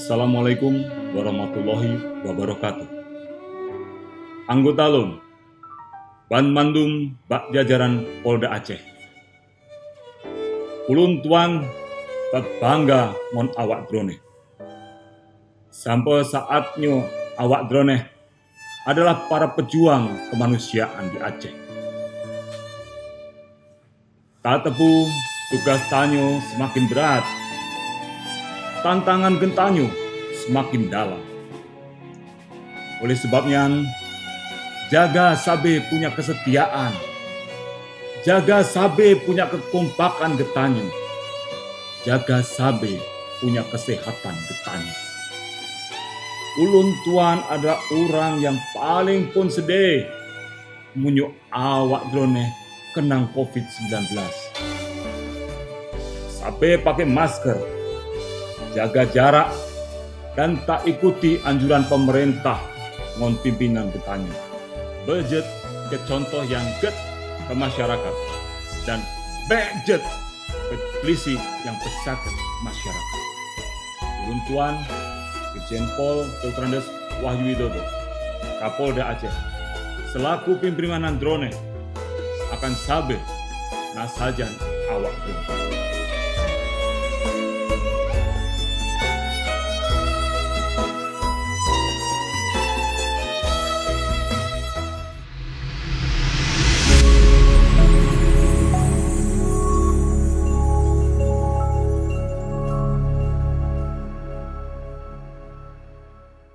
Assalamualaikum warahmatullahi wabarakatuh. Anggota LUN, Ban Mandum Bak Jajaran Polda Aceh. Ulun tuan terbangga mon awak drone. Sampai saatnya awak drone adalah para pejuang kemanusiaan di Aceh. Tak tepu tugas tanyo semakin berat, tantangan gentanyo semakin dalam. Oleh sebabnya, jaga sabe punya kesetiaan, jaga sabe punya kekompakan getanyo, jaga sabe punya kesehatan getanyo. Ulun tuan adalah orang yang paling pun sedih munyo awak drone kenang COVID-19. Sabe pakai masker, jaga jarak, dan tak ikuti anjuran pemerintah ngon pimpinan getanyo. Budget ke contoh yang get ke masyarakat dan budget ke polisi yang besar ke masyarakat. Ulun tuan Irjen Pol Dr. Andes Wahyu Widodo, Kapolda Aceh, selaku pimpinan drone akan sabe nasajan awak drone.